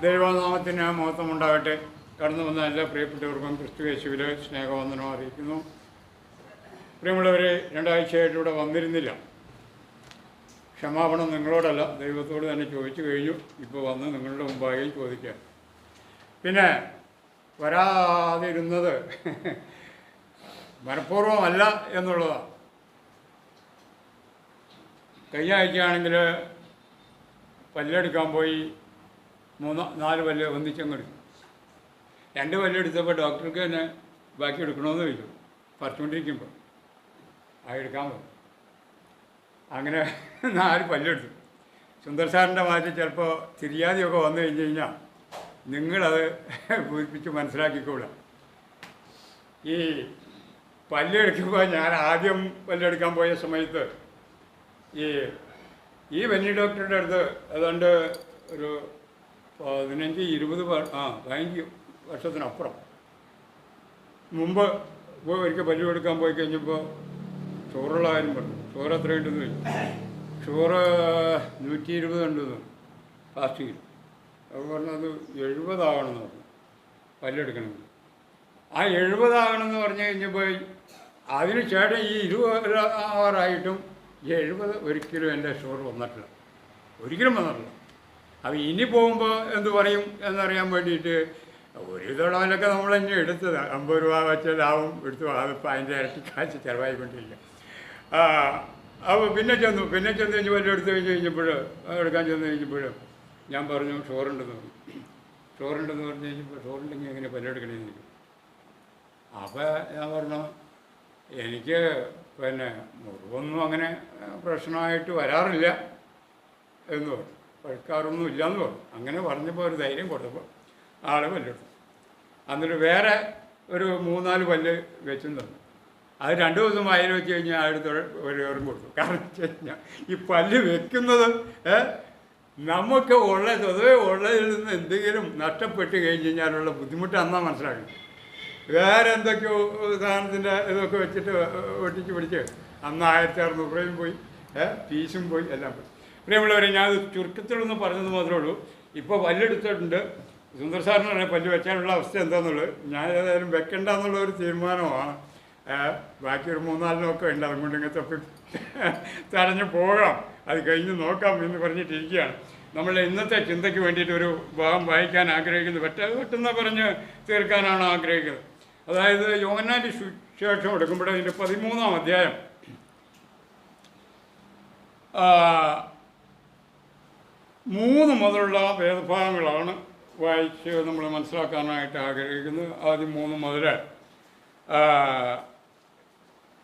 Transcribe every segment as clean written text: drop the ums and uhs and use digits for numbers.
ദൈവനാമത്തിന് മഹത്വമുണ്ടാകട്ടെ. കടന്നു വന്ന എല്ലാ പ്രിയപ്പെട്ടവർക്കും ക്രിസ്തുയേശുവിൽ സ്നേഹവന്ദനം അറിയിക്കുന്നു. പ്രിയമുള്ളവരെ, 2 ആഴ്ചയായിട്ട് ഇവിടെ വന്നിരുന്നില്ല. ക്ഷമാപണം നിങ്ങളോടല്ല, ദൈവത്തോട് തന്നെ ചോദിച്ചു കഴിഞ്ഞു. ഇപ്പോൾ വന്ന് നിങ്ങളുടെ മുമ്പായി ചോദിക്കാം. പിന്നെ വരാതിരുന്നത് മനഃപൂർവ്വമല്ല എന്നുള്ളതാണ്. കഴിഞ്ഞ ആഴ്ചയാണെങ്കിൽ പല്ലെടുക്കാൻ പോയി 3-4 പല്ല് ഒന്നിച്ചെടുത്തു. 2 പല്ലെടുത്തപ്പോൾ ഡോക്ടർക്ക് തന്നെ ബാക്കി എടുക്കണമെന്ന് ചോദിച്ചു. പറിച്ചുകൊണ്ടിരിക്കുമ്പോൾ എടുക്കാൻ പോകും. അങ്ങനെ 4 പല്ലെടുത്തു. സുന്ദർ സാറിൻ്റെ മാറ്റി ചിലപ്പോൾ തിരിയാതെയൊക്കെ വന്നു കഴിഞ്ഞ് കഴിഞ്ഞാൽ നിങ്ങളത് പൂരിപ്പിച്ച് മനസ്സിലാക്കിക്കോളാം. ഈ പല്ലെടുക്കുമ്പോൾ ഞാൻ ആദ്യം പല്ലെടുക്കാൻ പോയ സമയത്ത് ഈ വെന്നി ഡോക്ടറുടെ അടുത്ത് ഏതാണ്ട് ഒരു 15-20 വർഷത്തിനപ്പുറം മുമ്പ് ഒരിക്കൽ പല്ല് എടുക്കാൻ പോയി കഴിഞ്ഞപ്പോൾ ചോറുള്ള കാര്യം പറഞ്ഞു. ചോറ് എത്രയുണ്ടെന്ന് ചോദിച്ചു. ചോറ് 120 ഉണ്ടെന്ന് ഫാസ്റ്റ് ചെയ്തു. അത് പറഞ്ഞത് 70 ആകണമെന്ന് പറഞ്ഞു പല്ലെടുക്കണമെന്ന്. ആ 70 ആകണമെന്ന് പറഞ്ഞു കഴിഞ്ഞപ്പോൾ അതിന് ചേട്ടൻ ഈ 20 ആവാറായിട്ടും 70 ഒരിക്കലും എൻ്റെ ഷുഗർ വന്നിട്ടില്ല, ഒരിക്കലും വന്നിട്ടില്ല. അപ്പോൾ ഇനി പോകുമ്പോൾ എന്ത് പറയും എന്നറിയാൻ വേണ്ടിയിട്ട് ഒരു തവണയിലൊക്കെ നമ്മളെന്നെ എടുത്തത് 50 രൂപ വെച്ച ലാഭം എടുത്തു. അതിപ്പോൾ അതിൻ്റെ ഇരട്ടി കാശ് ചിലവായിക്കൊണ്ടിരിക്കുക. അപ്പോൾ പിന്നെ ചെന്ന് കഴിഞ്ഞ് വല്ലതും എടുത്തു എടുക്കാൻ ചെന്ന് കഴിഞ്ഞപ്പോൾ ഞാൻ പറഞ്ഞു ഷുഗറുണ്ടെന്ന് പറഞ്ഞു. ഷുഗറുണ്ടെന്ന് പറഞ്ഞു കഴിഞ്ഞപ്പോൾ ഷുഗറുണ്ടെങ്കിൽ എങ്ങനെ പല്ലെടുക്കണമെന്ന് ചോദിച്ചു. അപ്പോൾ ഞാൻ പറഞ്ഞു എനിക്ക് പിന്നെ മുറിവൊന്നും അങ്ങനെ പ്രശ്നമായിട്ട് വരാറില്ല എന്ന് പറഞ്ഞു, പഴുക്കാറൊന്നും ഇല്ലയെന്ന് പറഞ്ഞു. അങ്ങനെ പറഞ്ഞപ്പോൾ ഒരു ധൈര്യം കൊടുത്തപ്പോൾ ആൾ പല്ലെടുത്തു. എന്നിട്ട് വേറെ ഒരു 3-4 പല്ല് വെച്ചും തന്നു. അത് 2 ദിവസം വായിൽ വെച്ച് കഴിഞ്ഞാൽ അടുത്ത് ഒരു ഏറും കൊടുത്തു. കാരണം വെച്ച് കഴിഞ്ഞാൽ ഈ പല്ല് വെക്കുന്നത് നമുക്ക് സ്വതവേ ഉള്ളതിൽ നിന്ന് എന്തെങ്കിലും നഷ്ടപ്പെട്ട് കഴിഞ്ഞ് കഴിഞ്ഞാലുള്ള ബുദ്ധിമുട്ട് അന്നാ മനസ്സിലാക്കണം. വേറെ എന്തൊക്കെയോ സാധനത്തിൻ്റെ ഇതൊക്കെ വെച്ചിട്ട് ഒട്ടിച്ച് പിടിച്ച് അന്ന് 1600 രൂപയും പോയി, ഫീസും പോയി, എല്ലാം പോയി. പ്രിയമുള്ളവരെ, ഞാൻ ചുരുക്കത്തിലൊന്നും പറഞ്ഞത് മാത്രമേ ഉള്ളൂ. ഇപ്പോൾ പല്ലെടുത്തിട്ടുണ്ട്. സുന്ദർ സാറിന് പല്ല് വെക്കാനുള്ള അവസ്ഥ എന്താണെന്നുള്ളത് ഞാൻ ഏതായാലും വെക്കണ്ട എന്നുള്ളൊരു തീരുമാനമാണ്. ബാക്കി ഒരു 3-4 ഉണ്ട്. അതുകൊണ്ട് ഇങ്ങനെ തൊപ്പി തടഞ്ഞ് പോകാം, അത് കഴിഞ്ഞ് നോക്കാം എന്ന് പറഞ്ഞിട്ടിരിക്കുകയാണ്. നമ്മൾ ഇന്നത്തെ ചിന്തയ്ക്ക് വേണ്ടിയിട്ട് ഒരു ഭാഗം വായിക്കാൻ ആഗ്രഹിക്കുന്നത് പെട്ടെന്ന് പറഞ്ഞ് തീർക്കാനാണ് ആഗ്രഹിക്കുന്നത്. അതായത് യോഹന്നാൻ്റെ സുവിശേഷം എടുക്കുമ്പോൾ അതിൻ്റെ 13-ാം അധ്യായം 3 മുതലുള്ള വേദഭാഗങ്ങളാണ് വായിച്ച് നമ്മൾ മനസ്സിലാക്കാനായിട്ട് ആഗ്രഹിക്കുന്നത്. ആദ്യം 3 മുതൽ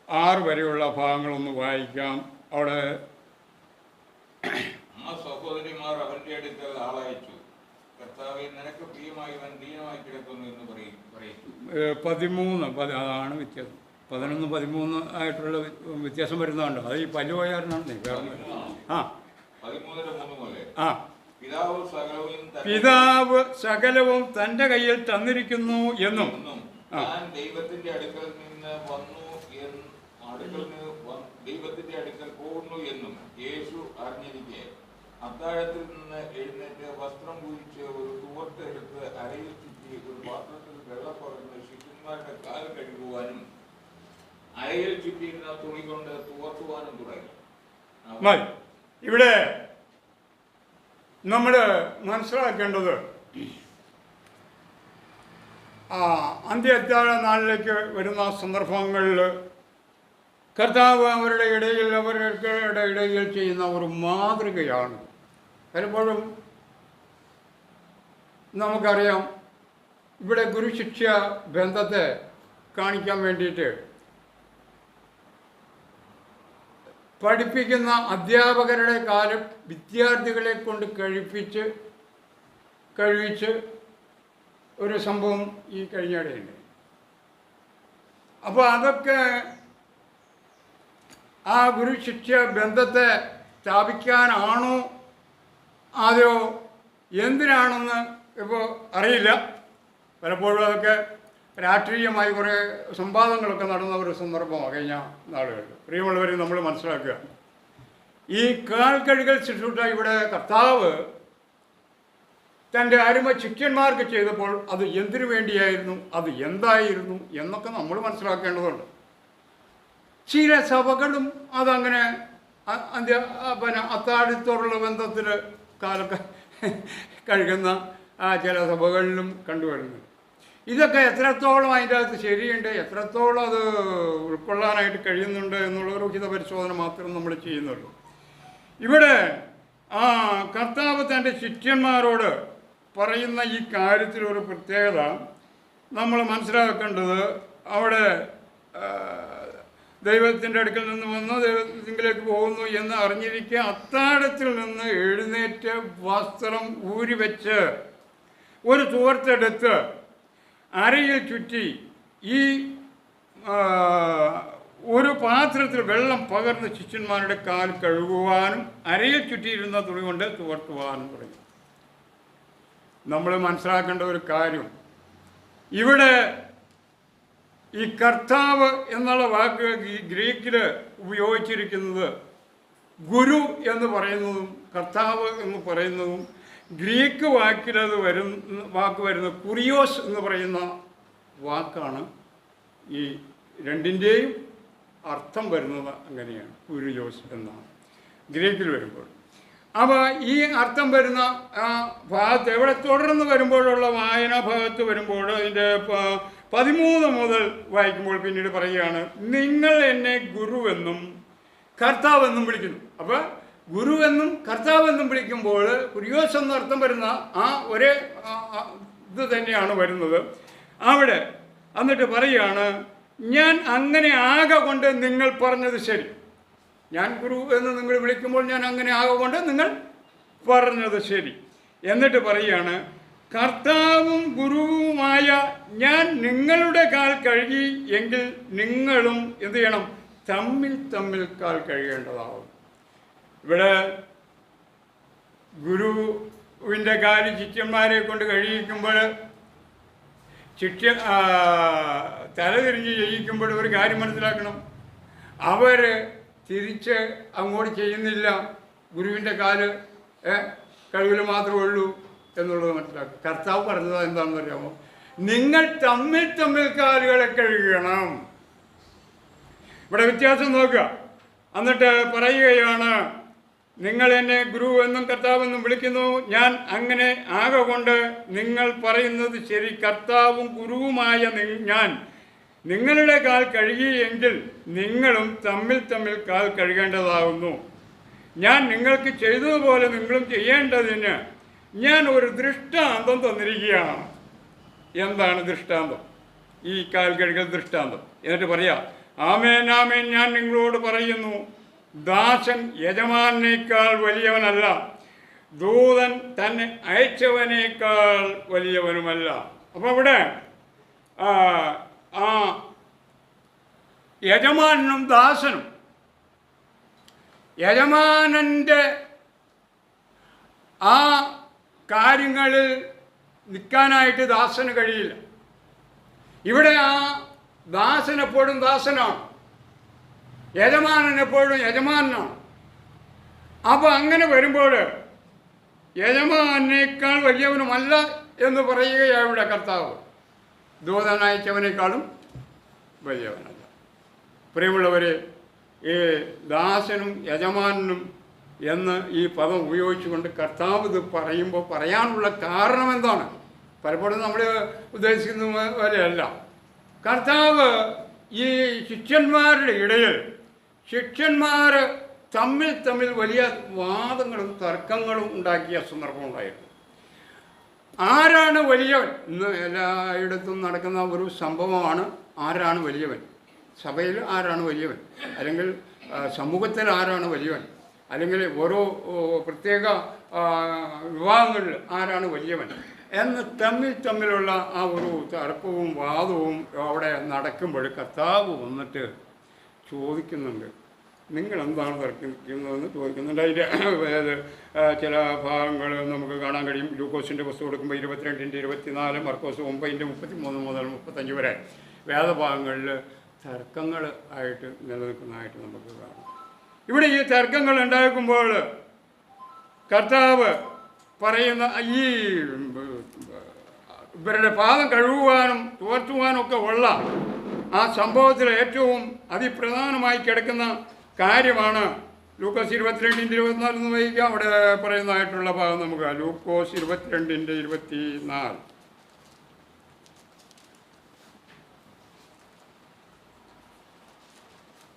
6 വരെയുള്ള ഭാഗങ്ങളൊന്ന് വായിക്കാം. അവിടെ ആ സഹോദരിമാർ അവന്റെ അടുക്കൽ ആളയച്ചു, കർത്താവേ, നിനക്ക് പ്രിയമായവൻ ദീനമായി കിടക്കുന്നു എന്ന് പറയിച്ചു. 13 അതാണ് വ്യത്യാസം. 11-13 ആയിട്ടുള്ള വ്യത്യാസം വരുന്നതുണ്ട്. അത് ഈ പല്ല് പോയാലാണ്. 13:3 പിതാവ് സകലവും തൻ്റെ കയ്യിൽ തന്നിരിക്കുന്നു എന്നും ദൈവത്തിന്റെ അടുക്കൽ നിന്ന് ദൈവത്തിന്റെ അടുക്കൽ പോകുന്നു എന്നും യേശു അറിഞ്ഞിരിക്കെ അത്താഴത്തിൽ നിന്ന് എഴുന്നേറ്റ് വസ്ത്രം കുഴിച്ച് ഒരു തുവട്ട് എടുത്ത് അരയിൽ ചുറ്റി ഒരു പാത്രത്തിൽ വെള്ളം പകർന്ന് ശിഷ്യന്മാരുടെ കാൽ കഴുകുവാനും അരയിൽ ചുറ്റിയിരുന്ന തുണി കൊണ്ട് തുവർത്തുവാനും തുടങ്ങി. ഇവിടെ നമ്മൾ മനസ്സിലാക്കേണ്ടത് അന്ത്യത്താഴ നാളിലേക്ക് വരുന്ന സന്ദർഭങ്ങളിൽ കർത്താവ് അവരുടെ ഇടയിൽ ചെയ്യുന്ന ഒരു മാതൃകയാണ്. പലപ്പോഴും നമുക്കറിയാം, ഇവിടെ ഗുരുശിക്ഷ ബന്ധത്തെ കാണിക്കാൻ വേണ്ടിയിട്ട് പഠിപ്പിക്കുന്ന അധ്യാപകരുടെ കാലം വിദ്യാർത്ഥികളെ കൊണ്ട് കഴിവിച്ച് ഒരു സംഭവം ഈ കഴിഞ്ഞിടെയുണ്ട്. അപ്പോൾ അതൊക്കെ ആ ഗുരുശിഷ്യ ബന്ധത്തെ സ്ഥാപിക്കാനാണോ അതെയോ എന്തിനാണെന്ന് ഇപ്പോൾ അറിയില്ല. പലപ്പോഴും അതൊക്കെ രാഷ്ട്രീയമായി കുറേ സംവാദങ്ങളൊക്കെ നടന്ന ഒരു സന്ദർഭമാണ് കഴിഞ്ഞ നാളുകളിൽ. പ്രിയമുള്ളവരെ, നമ്മൾ മനസ്സിലാക്കുക, ഈ കാൽ കഴുകൽ ശുശ്രൂഷ ഇവിടെ കർത്താവ് തൻ്റെ അരുമ ശിഷ്യന്മാർക്ക് ചെയ്തപ്പോൾ അത് എന്തിനു വേണ്ടിയായിരുന്നു, അത് എന്തായിരുന്നു എന്നൊക്കെ നമ്മൾ മനസ്സിലാക്കേണ്ടതുണ്ട്. ചില സഭകളും അതങ്ങനെ പിന്നെ അത്താഴത്തോടുള്ള ബന്ധത്തിൽ കാലൊക്കെ കഴുകുന്ന ചില സഭകളിലും കണ്ടുവരുന്നു. ഇതൊക്കെ എത്രത്തോളം അതിൻ്റെ അകത്ത് ശരിയുണ്ട്, എത്രത്തോളം അത് ഉൾക്കൊള്ളാനായിട്ട് കഴിയുന്നുണ്ട് എന്നുള്ള ഒരു ഉചിത പരിശോധന മാത്രം നമ്മൾ ചെയ്യുന്നുള്ളൂ. ഇവിടെ കർത്താവ് തൻ്റെ ശിഷ്യന്മാരോട് പറയുന്ന ഈ കാര്യത്തിൽ ഒരു പ്രത്യേകത നമ്മൾ മനസ്സിലാക്കേണ്ടത്, അവിടെ ദൈവത്തിൻ്റെ അടുക്കൽ നിന്ന് വന്ന് ദൈവത്തിലേക്ക് പോകുന്നു എന്ന് അറിഞ്ഞിരിക്കുക, അത്താഴത്തിൽ നിന്ന് എഴുന്നേറ്റ് വസ്ത്രം ഊരിവെച്ച് ഒരു ചുവർത്തെടുത്ത് അരയിൽ ചുറ്റി ഈ ഒരു പാത്രത്തിൽ വെള്ളം പകർന്ന് ശിഷ്യന്മാരുടെ കാൽ കഴുകുവാനും അരയിൽ ചുറ്റിയിരുന്ന തുണി കൊണ്ട് തുവർത്തുവാനും തുടങ്ങി. നമ്മൾ മനസ്സിലാക്കേണ്ട ഒരു കാര്യം, ഇവിടെ ഈ കർത്താവ് എന്നുള്ള വാക്ക് ഈ ഗ്രീക്കിൽ ഉപയോഗിച്ചിരിക്കുന്നത് ഗുരു എന്ന് പറയുന്നതും കർത്താവ് എന്ന് പറയുന്നതും ഗ്രീക്ക് വാക്കിലത് വാക്ക് വരുന്ന കുറിയോസ് എന്ന് പറയുന്ന വാക്കാണ്. ഈ രണ്ടിൻ്റെയും അർത്ഥം വരുന്നത് അങ്ങനെയാണ്, കുരിയോസ് എന്നാണ് ഗ്രീക്കിൽ വരുമ്പോൾ. അപ്പോൾ ഈ അർത്ഥം വരുന്ന ഭാഗത്ത് എവിടെ തുടർന്ന് വരുമ്പോഴുള്ള വായനാ ഭാഗത്ത് വരുമ്പോൾ അതിൻ്റെ 13 മുതൽ വായിക്കുമ്പോൾ പിന്നീട് പറയുകയാണ്, നിങ്ങൾ എന്നെ ഗുരുവെന്നും കർത്താവെന്നും വിളിക്കുന്നു. അപ്പോൾ ഗുരുവെന്നും കർത്താവെന്നും വിളിക്കുമ്പോൾ കുരിയോസ് എന്ന അർത്ഥം വരുന്ന ഒരേ ഇത് തന്നെയാണ് വരുന്നത് അവിടെ. എന്നിട്ട് പറയുകയാണ്, ഞാൻ അങ്ങനെ ആകെ കൊണ്ട് നിങ്ങൾ പറഞ്ഞത് ശരി. ഞാൻ ഗുരു എന്ന് നിങ്ങൾ വിളിക്കുമ്പോൾ ഞാൻ അങ്ങനെ ആകെ കൊണ്ട് നിങ്ങൾ പറഞ്ഞത് ശരി. എന്നിട്ട് പറയുകയാണ്, കർത്താവും ഗുരുവുമായ ഞാൻ നിങ്ങളുടെ കാൽ കഴുകി എങ്കിൽ നിങ്ങളും എന്ത് ചെയ്യണം, തമ്മിൽ കാൽ കഴുകേണ്ടതാവും. ഇവിടെ ഗുരുവിൻ്റെ കാല് ശിഷ്യന്മാരെ കൊണ്ട് കഴിയിക്കുമ്പോൾ തലതിരിഞ്ഞ് ചെയ്യിക്കുമ്പോൾ ഒരു കാര്യം മനസ്സിലാക്കണം, അവർ തിരിച്ച് അങ്ങോട്ട് ചെയ്യുന്നില്ല. ഗുരുവിൻ്റെ കാല് കഴുകൽ മാത്രമേ ഉള്ളൂ എന്നുള്ളത് മനസ്സിലാക്കും. കർത്താവ് പറഞ്ഞത് എന്താണെന്ന് അറിയാമോ, നിങ്ങൾ തമ്മിൽ കാലുകളെ കഴുകണം. ഇവിടെ വ്യത്യാസം നോക്കുക. എന്നിട്ട് പറയുകയാണ്, നിങ്ങൾ എന്നെ ഗുരു എന്നും കർത്താവെന്നും വിളിക്കുന്നു, ഞാൻ അങ്ങനെ ആകെ കൊണ്ട് നിങ്ങൾ പറയുന്നത് ശരി. കർത്താവും ഗുരുവുമായ ഞാൻ നിങ്ങളുടെ കാൽ കഴുകിയെങ്കിൽ നിങ്ങളും തമ്മിൽ കാൽ കഴുകേണ്ടതാകുന്നു. ഞാൻ നിങ്ങൾക്ക് ചെയ്തതുപോലെ നിങ്ങളും ചെയ്യേണ്ടതിന് ഞാൻ ഒരു ദൃഷ്ടാന്തം തന്നിരിക്കുകയാണ്. എന്താണ് ദൃഷ്ടാന്തം? ഈ കാൽ കഴുകൽ ദൃഷ്ടാന്തം. എന്നിട്ട് പറയാം, ആമേൻ ആമേൻ ഞാൻ നിങ്ങളോട് പറയുന്നു, ദാസൻ യജമാനേക്കാൾ വലിയവനല്ല, ദൂതൻ തന്നെ അയച്ചവനേക്കാൾ വലിയവനുമല്ല. അപ്പോൾ ഇവിടെ യജമാനും ദാസനും, യജമാനൻ്റെ കാര്യങ്ങളിൽ നിൽക്കാനായിട്ട് ദാസന് കഴിയില്ല. ഇവിടെ ദാസൻ എപ്പോഴും ദാസനാണ്, യജമാനൻ എപ്പോഴും യജമാനാണ്. അപ്പോൾ അങ്ങനെ വരുമ്പോൾ യജമാനേക്കാൾ വലിയവനുമല്ല എന്ന് പറയുകയാണ് ഇവിടെ കർത്താവ്. ദൂതനയച്ചവനേക്കാളും വലിയവനല്ല. പ്രിയമുള്ളവരെ, ഈ ദാസനും യജമാനും എന്ന് ഈ പദം ഉപയോഗിച്ചുകൊണ്ട് കർത്താവ് ഇത് പറയുമ്പോൾ പറയാനുള്ള കാരണം എന്താണ്? പലപ്പോഴും നമ്മൾ ഉദ്ദേശിക്കുന്ന പോലെയല്ല. കർത്താവ് ഈ ശിഷ്യന്മാരുടെ ഇടയിൽ ശിഷ്യന്മാർ തമ്മിൽ വലിയ വാദങ്ങളും തർക്കങ്ങളും ഉണ്ടാക്കിയ സന്ദർഭമുണ്ടായിരുന്നു. ആരാണ് വലിയവൻ? ഇന്ന് എല്ലായിടത്തും നടക്കുന്ന ഒരു സംഭവമാണ്, ആരാണ് വലിയവൻ? സഭയിൽ ആരാണ് വലിയവൻ, അല്ലെങ്കിൽ സമൂഹത്തിൽ ആരാണ് വലിയവൻ, അല്ലെങ്കിൽ ഓരോ പ്രത്യേക വിഭാഗങ്ങളിൽ ആരാണ് വലിയവൻ എന്ന് തമ്മിലുള്ള ആ ഒരു തർക്കവും വാദവും അവിടെ നടക്കുമ്പോൾ കർത്താവ് വന്നിട്ട് ചോദിക്കുന്നുണ്ട്, നിങ്ങളെന്താണ് തർക്കിക്കുന്നതെന്ന് ചോദിക്കുന്നുണ്ട്. അതിൻ്റെ ചില ഭാഗങ്ങൾ നമുക്ക് കാണാൻ കഴിയും. ലൂക്കോസിൻ്റെ പുസ്തകം കൊടുക്കുമ്പോൾ 22-24, മർക്കോസ് 9-33 മുതൽ 35 വരെ വേദഭാഗങ്ങളിൽ തർക്കങ്ങൾ ആയിട്ട് നിലനിൽക്കുന്നതായിട്ട് നമുക്ക് കാണാം. ഇവിടെ ഈ തർക്കങ്ങൾ ഉണ്ടാക്കുമ്പോൾ കർത്താവ് പറയുന്ന ഈ ഇവരുടെ പാദം കഴുകുവാനും തുവർത്തുവാനും ഒക്കെ ഉള്ള ആ സംഭവത്തിൽ ഏറ്റവും അതിപ്രധാനമായി കിടക്കുന്ന കാര്യമാണ് ലൂക്കോസ് 22:24 വായിക്കാം. അവിടെ പറയുന്നതായിട്ടുള്ള ഭാഗം നമുക്ക് ലൂക്കോസ് 22:24.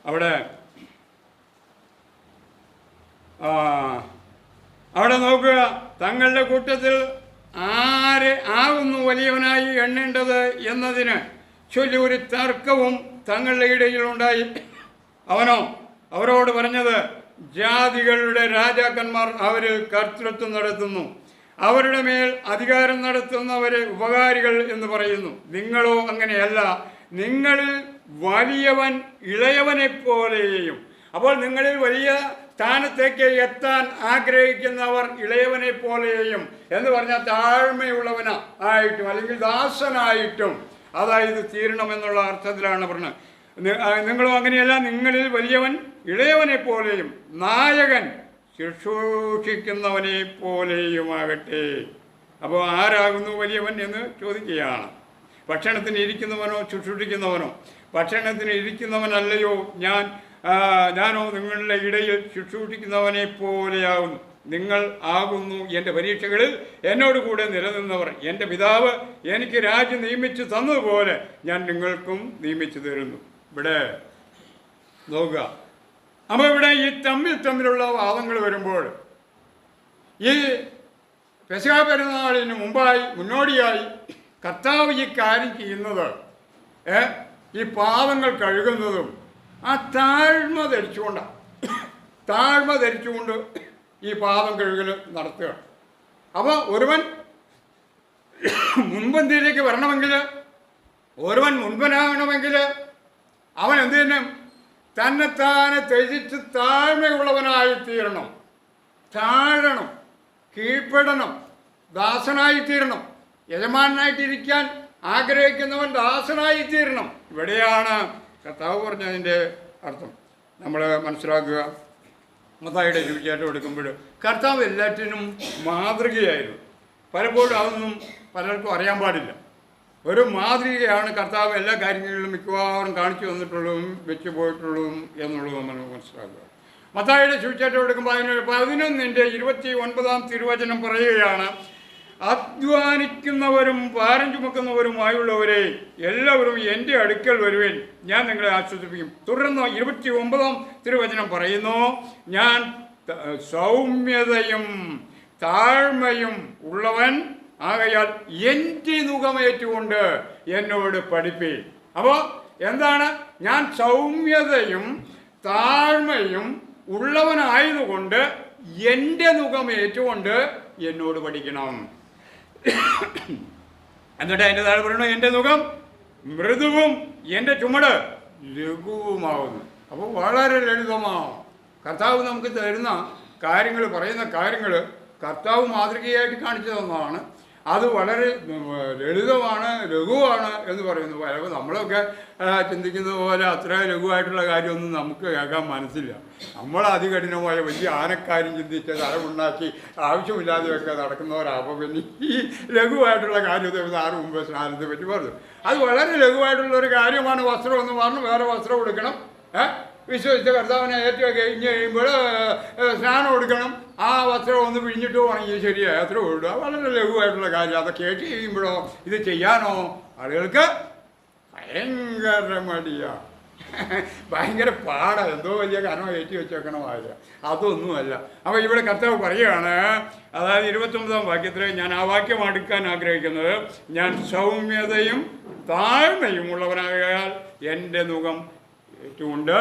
അവിടെ നോക്കുക, തങ്ങളുടെ കൂട്ടത്തിൽ ആരെ ആകുന്നു വലിയവനായി എണ്ണേണ്ടത് എന്നതിന് ചൊല്ലി ഒരു തർക്കവും തങ്ങളുടെ ഇടയിലുണ്ടായി. അവരോട് പറഞ്ഞത്, ജാതികളുടെ രാജാക്കന്മാർ അവരിൽ കർത്തൃത്വം നടത്തുന്നു, അവരുടെ മേൽ അധികാരം നടത്തുന്നവരെ ഉപകാരികൾ എന്ന് പറയുന്നു. നിങ്ങളോ അങ്ങനെയല്ല, നിങ്ങളിൽ വലിയവൻ ഇളയവനെ പോലെയും. അപ്പോൾ നിങ്ങളിൽ വലിയ സ്ഥാനത്തേക്ക് എത്താൻ ആഗ്രഹിക്കുന്നവർ ഇളയവനെ പോലെയും എന്ന് പറഞ്ഞാൽ താഴ്മയുള്ളവനായിട്ടും അല്ലെങ്കിൽ ദാസനായിട്ടും അതായത് തീരണമെന്നുള്ള അർത്ഥത്തിലാണ് പറഞ്ഞത്. നിങ്ങളും അങ്ങനെയല്ല, നിങ്ങളിൽ വലിയവൻ ഇളയവനെ പോലെയും നായകൻ ശുശ്രൂഷിക്കുന്നവനെ പോലെയുമാകട്ടെ. അപ്പോൾ ആരാകുന്നു വലിയവൻ എന്ന് ചോദിക്കുകയാണ്. ഭക്ഷണത്തിന് ഇരിക്കുന്നവനോ ശുശ്രൂഷിക്കുന്നവനോ? ഭക്ഷണത്തിന് ഇരിക്കുന്നവനല്ലയോ ഞാനോ നിങ്ങളുടെ ഇടയിൽ ശുശ്രൂഷിക്കുന്നവനെ പോലെയാകുന്നു. നിങ്ങൾ ആകുന്നു എൻ്റെ പരീക്ഷകളിൽ എന്നോട് കൂടെ നിലനിന്നവർ. എൻ്റെ പിതാവ് എനിക്ക് രാജ്യം നിയമിച്ചു തന്നതുപോലെ ഞാൻ നിങ്ങൾക്കും നിയമിച്ചു തരുന്നു. ഇവിടെ നോക്കുക, അപ്പോൾ ഇവിടെ ഈ തമ്മിലുള്ള വാദങ്ങൾ വരുമ്പോൾ ഈ പെസഹ പെരുന്നാളിന് മുന്നോടിയായി കർത്താവ് ഈ കാര്യം ചെയ്യുന്നത്, ഈ പാദങ്ങൾ കഴുകുന്നതും ആ താഴ്മ ധരിച്ചുകൊണ്ട് ഈ പാദം കഴുകൽ നടത്തുക. അപ്പോൾ ഒരുവൻ മുൻപന്തിയിലേക്ക് വരണമെങ്കിൽ, ഒരുവൻ മുൻപനാകണമെങ്കിൽ അവൻ എന്ത് ചെയ്യണം? തന്നെത്താനെ ത്യജിച്ച് താഴ്മയുള്ളവനായി തീരണം, താഴണം, കീഴ്പ്പെടണം, ദാസനായിത്തീരണം. യജമാനായിട്ടിരിക്കാൻ ആഗ്രഹിക്കുന്നവൻ ദാസനായിത്തീരണം. ഇവിടെയാണ് കർത്താവ് പറഞ്ഞതിൻ്റെ അർത്ഥം നമ്മൾ മനസ്സിലാക്കുക. മത്തായിയുടെ സുവിശേഷം എടുക്കുമ്പോൾ കർത്താവ് എല്ലാറ്റിനും മാതൃകയായിരുന്നു. പലപ്പോഴും അതൊന്നും പലർക്കും അറിയാൻ പാടില്ല. ഒരു മാതൃകയാണ് കർത്താവ് എല്ലാ കാര്യങ്ങളിലും മിക്കവാറും കാണിച്ചു തന്നിട്ടുള്ളതും വെച്ച് പോയിട്ടുള്ളതും എന്നുള്ളത് നമ്മൾ മനസ്സിലാക്കുക. മത്തായിയുടെ സുവിശേഷം എടുക്കുമ്പോൾ 11:29 തിരുവചനം പറയുകയാണ്, അധ്വാനിക്കുന്നവരും ഭാരം ചുമക്കുന്നവരുമായുള്ളവരെ എല്ലാവരും എൻ്റെ അടുക്കൽ വരുവേൻ, ഞാൻ നിങ്ങളെ ആശ്വസിപ്പിക്കും. തുടർന്ന് 29 തിരുവചനം പറയുന്നു, ഞാൻ സൗമ്യതയും താഴ്മയും ഉള്ളവൻ ആകയാൽ എൻ്റെ നുകമേറ്റുകൊണ്ട് എന്നോട് പഠിപ്പീൻ. അപ്പോൾ എന്താണ്? ഞാൻ സൗമ്യതയും താഴ്മയും ഉള്ളവനായതുകൊണ്ട് എൻ്റെ നുകമേറ്റുകൊണ്ട് എന്നോട് പഠിക്കണം. എന്നിട്ട് അതിൻ്റെ താഴെ പറയണം, എൻ്റെ നുകം മൃദുവും എൻ്റെ ചുമട് ലഘുവുമാവുന്നു. അപ്പോൾ വളരെ ലളിതമാണ്. കർത്താവ് നമുക്ക് തരുന്ന കാര്യങ്ങൾ, പറയുന്ന കാര്യങ്ങൾ കർത്താവ് മാതൃകയായിട്ട് കാണിച്ചു തന്നതാണ്. അത് വളരെ ലളിതമാണ്, ലഘുവാണ് എന്ന് പറയുന്നു. പലപ്പോൾ നമ്മളൊക്കെ ചിന്തിക്കുന്നത് പോലെ അത്ര ലഘുവായിട്ടുള്ള കാര്യമൊന്നും നമുക്ക് കേൾക്കാൻ മനസ്സില്ല. നമ്മൾ അതികഠിനമായ വലിയ ആനക്കാര്യം ചിന്തിച്ച് തലമുണ്ടാക്കി ആവശ്യമില്ലാതെയൊക്കെ നടക്കുന്നവരാണ്. അപ്പോൾ പിന്നെ ഈ ലഘുവായിട്ടുള്ള കാര്യത്തെ ആറ് മുമ്പ് സ്നാനത്തെ പറ്റി പറഞ്ഞു. അത് വളരെ ലഘുവായിട്ടുള്ളൊരു കാര്യമാണ്. വസ്ത്രം ഒന്ന് പറഞ്ഞു വേറെ വസ്ത്രം കൊടുക്കണം, വിശ്വസിച്ച കർത്താവിനെ ഏറ്റവും കഴിഞ്ഞ് കഴിയുമ്പോൾ സ്നാനം എടുക്കണം, ആ വസ്ത്രം ഒന്ന് പിഴിഞ്ഞിട്ട് പോകണമെങ്കിൽ ശരിയായി അത്ര ഉള്ളൂ. വളരെ ലഘുവായിട്ടുള്ള കാര്യം. അതൊക്കെ കേട്ട് കഴിയുമ്പോഴോ ഇത് ചെയ്യാനോ ആളുകൾക്ക് ഭയങ്കര മടിയാണ്, ഭയങ്കര പാടാണ്. എന്തോ വലിയ കനം കയറ്റി വെച്ചേക്കണമായില്ല, അതൊന്നുമല്ല. അപ്പോൾ ഇവിടെ കർത്താവ് പറയുകയാണ്, അതായത് 29 വാക്യത്തിൽ ഞാൻ ആ വാക്യം അടുക്കാൻ ആഗ്രഹിക്കുന്നത്, ഞാൻ സൗമ്യതയും താഴ്മയും ഉള്ളവനായാൽ എൻ്റെ നുകം ഏറ്റുകൊണ്ട്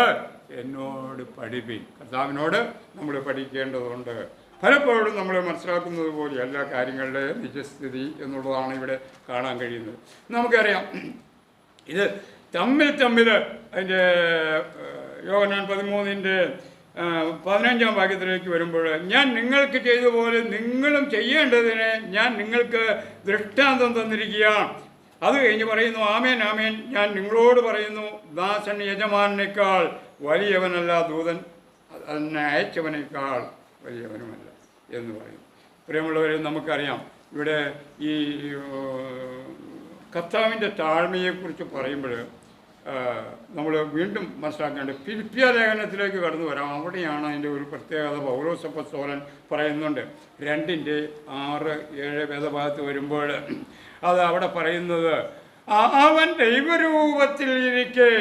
എന്നോട് പഠിപ്പിൻ. കർത്താവിനോട് നമ്മൾ പഠിക്കേണ്ടതുണ്ട്. പലപ്പോഴും നമ്മൾ മനസ്സിലാക്കുന്നത് പോലെ എല്ലാ കാര്യങ്ങളുടെ നിജസ്ഥിതി എന്നുള്ളതാണ് ഇവിടെ കാണാൻ കഴിയുന്നത്. നമുക്കറിയാം ഇത് തമ്മിൽ അതിൻ്റെ യോഹന്നാൻ 13:15 വാക്യത്തിലേക്ക് വരുമ്പോൾ, ഞാൻ നിങ്ങൾക്ക് ചെയ്ത പോലെ നിങ്ങളും ചെയ്യേണ്ടതിന് ഞാൻ നിങ്ങൾക്ക് ദൃഷ്ടാന്തം തന്നിരിക്കുകയാണ്. അത് കഴിഞ്ഞ് പറയുന്നു, ആമേൻ ആമേൻ ഞാൻ നിങ്ങളോട് പറയുന്നു, ദാസൻ യജമാനേക്കാൾ വലിയവനല്ല, ദൂതൻ അതിനെ അയച്ചവനേക്കാൾ വലിയവനുമല്ല എന്ന് പറയുന്നു. പ്രിയമുള്ളവരെ, നമുക്കറിയാം ഇവിടെ ഈ കർത്താവിൻ്റെ താഴ്മയെക്കുറിച്ച് പറയുമ്പോൾ നമ്മൾ വീണ്ടും മനസ്സിലാക്കേണ്ടത് ഫിലിപ്പിയ ലേഖനത്തിലേക്ക് കടന്നു വരാം. അവിടെയാണ് അതിൻ്റെ ഒരു പ്രത്യേകത പൗലോസ് അപ്പോസ്തലൻ പറയുന്നുണ്ട്. 2:6-7 വേദഭാഗത്ത് വരുമ്പോൾ അത് അവിടെ പറയുന്നത്, അവൻ ദൈവരൂപത്തിൽ ഇരിക്കെ